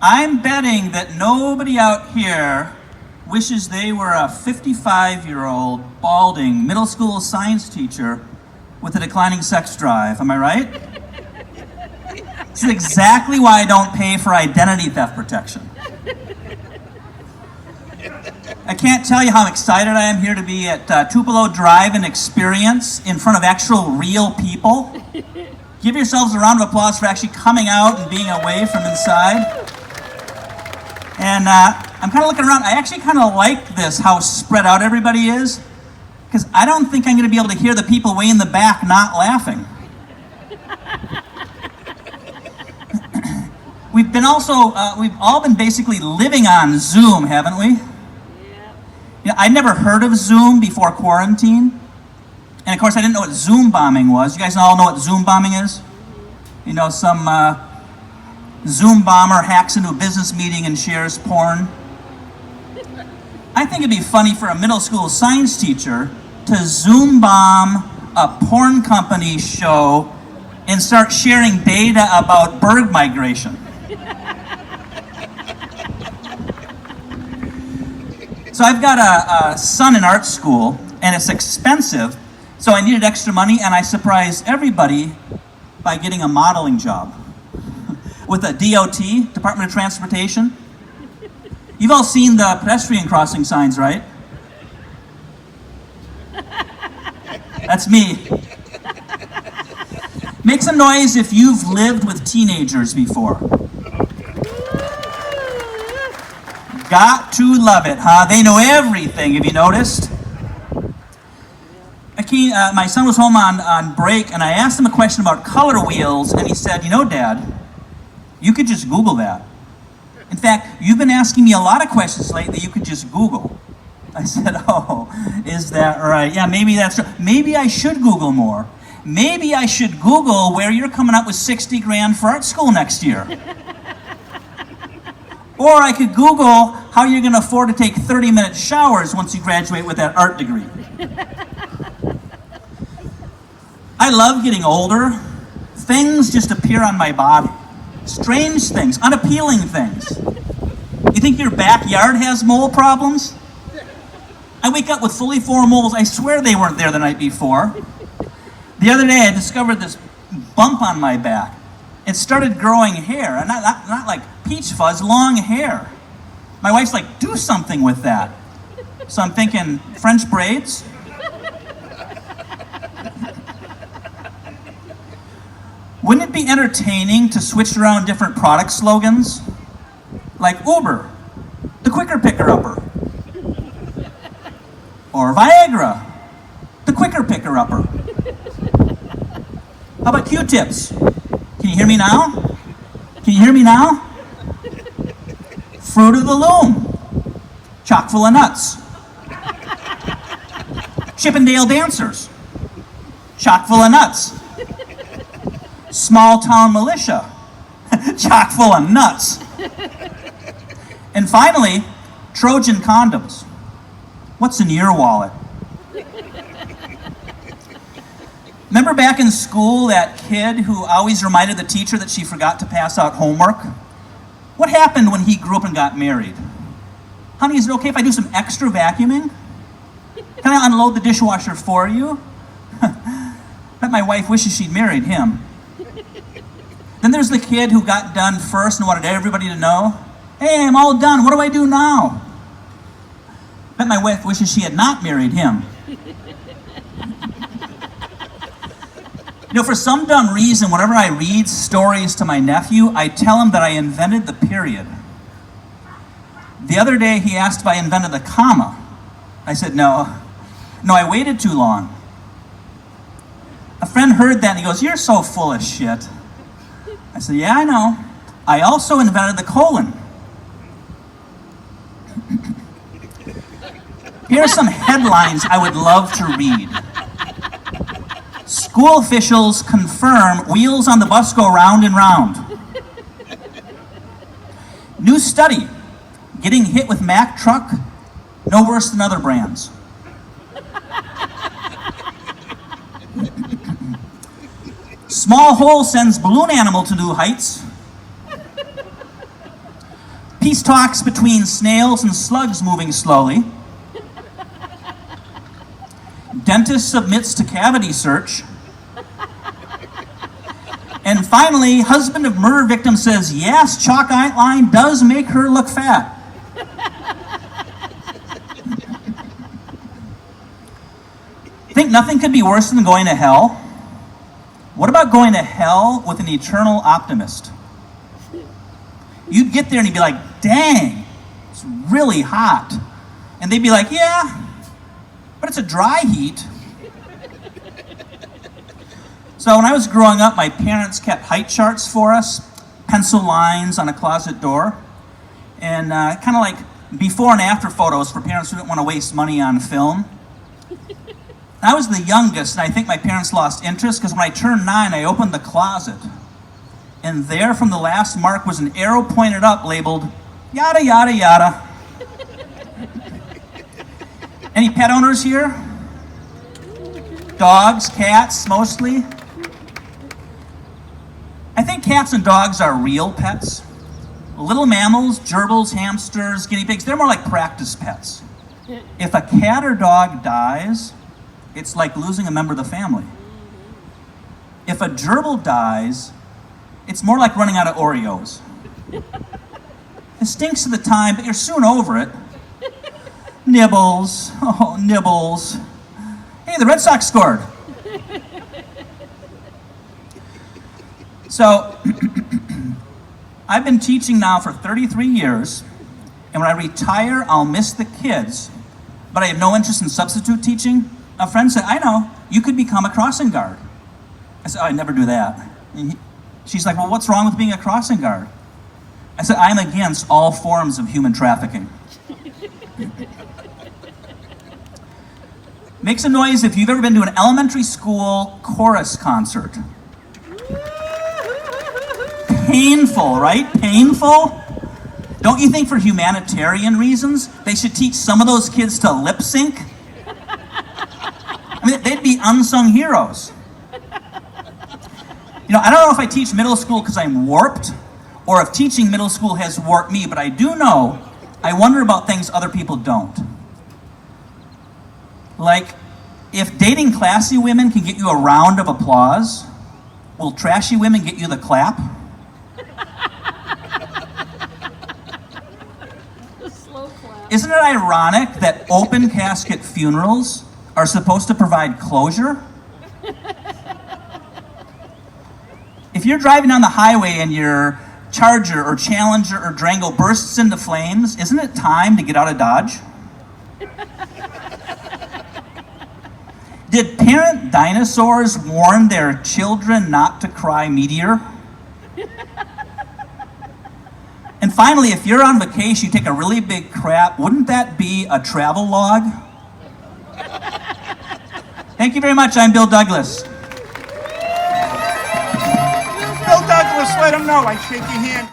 I'm betting that nobody out here wishes they were a 55-year-old, balding, middle school science teacher with a declining sex drive. Am I right? This is exactly why I don't pay for identity theft protection. I can't tell you how excited I am here to be at Tupelo Drive-In Experience in front of actual real people. Give yourselves a round of applause for actually coming out and being away from inside. And I'm kind of looking around. I actually kind of like this, how spread out everybody is, because I don't think I'm going to be able to hear the people way in the back not laughing. We've all been basically living on Zoom, haven't we? You know, I'd never heard of Zoom before quarantine. And of course, I didn't know what Zoom bombing was. You guys all know what Zoom bombing is? You know, some Zoom bomber hacks into a business meeting and shares porn. I think it'd be funny for a middle school science teacher to Zoom bomb a porn company show and start sharing data about bird migration. So I've got a son in art school, and it's expensive, so I needed extra money, and I surprised everybody by getting a modeling job with a DOT, Department of Transportation. You've all seen the pedestrian crossing signs, right? That's me. Make some noise if you've lived with teenagers before. Got to love it, huh? They know everything, have you noticed? My son was home on break, and I asked him a question about color wheels, and he said, you know, Dad, you could just Google that. In fact, you've been asking me a lot of questions lately you could just Google. I said, oh, is that right? Yeah, maybe that's true. Maybe I should Google more. Maybe I should Google where you're coming up with 60 grand for art school next year. Or I could Google how you're going to afford to take 30-minute showers once you graduate with that art degree. I love getting older. Things just appear on my body. Strange things, unappealing things. You think your backyard has mole problems? I wake up with fully formed moles. I swear they weren't there the night before. The other day I discovered this bump on my back. It started growing hair, and not like peach fuzz, long hair. My wife's like, do something with that. So I'm thinking, French braids? Wouldn't it be entertaining to switch around different product slogans? Like Uber, the quicker picker-upper. Or Viagra, the quicker picker-upper. How about Q-tips? Can you hear me now? Can you hear me now? Fruit of the Loom, chock full of nuts. Chippendale Dancers, chock full of nuts. Small town militia, chock full of nuts. And finally, Trojan condoms. What's in your wallet? Remember back in school, that kid who always reminded the teacher that she forgot to pass out homework? What happened when he grew up and got married? Honey, is it okay if I do some extra vacuuming? Can I unload the dishwasher for you? Bet my wife wishes she'd married him. Then there's the kid who got done first and wanted everybody to know, hey, I'm all done, what do I do now? Bet my wife wishes she had not married him. You know, for some dumb reason, whenever I read stories to my nephew, I tell him that I invented the period. The other day, he asked if I invented the comma. I said, no, I waited too long. A friend heard that and he goes, you're so full of shit. I said, yeah, I know. I also invented the colon. Here are some headlines I would love to read. School officials confirm wheels on the bus go round and round. New study, getting hit with Mack truck, no worse than other brands. Small hole sends balloon animal to new heights. Peace talks between snails and slugs moving slowly. Dentist submits to cavity search. And finally, husband of murder victim says, yes, chalk outline does make her look fat. Think nothing could be worse than going to hell? What about going to hell with an eternal optimist? You'd get there and you'd be like, dang, it's really hot. And they'd be like, yeah, but it's a dry heat. So when I was growing up, my parents kept height charts for us, pencil lines on a closet door, and kind of like before and after photos for parents who didn't want to waste money on film. I was the youngest, and I think my parents lost interest because when I turned 9, I opened the closet. And there from the last mark was an arrow pointed up labeled, yada, yada, yada. Any pet owners here? Dogs, cats, mostly? I think cats and dogs are real pets. Little mammals, gerbils, hamsters, guinea pigs, they're more like practice pets. If a cat or dog dies, it's like losing a member of the family. If a gerbil dies, it's more like running out of Oreos. It stinks at the time, but you're soon over it. Nibbles, oh, nibbles. Hey, the Red Sox scored. So, I've been teaching now for 33 years, and when I retire, I'll miss the kids, but I have no interest in substitute teaching. A friend said, I know, you could become a crossing guard. I said, oh, I'd never do that. She's like, well, what's wrong with being a crossing guard? I said, I'm against all forms of human trafficking. Make some noise if you've ever been to an elementary school chorus concert. Painful, right? Painful? Don't you think for humanitarian reasons, they should teach some of those kids to lip sync? I mean, they'd be unsung heroes. You know, I don't know if I teach middle school because I'm warped, or if teaching middle school has warped me, but I do know I wonder about things other people don't. Like, if dating classy women can get you a round of applause, will trashy women get you the clap? Slow clap. Isn't it ironic that open casket funerals are supposed to provide closure? If you're driving down the highway and your Charger or Challenger or Durango bursts into flames, isn't it time to get out of Dodge? Did parent dinosaurs warn their children not to cry meteor? And finally, if you're on vacation, you take a really big crap, wouldn't that be a travel log? Thank you very much. I'm Bill Douglas. Bill Douglas, let him know I shake your hand.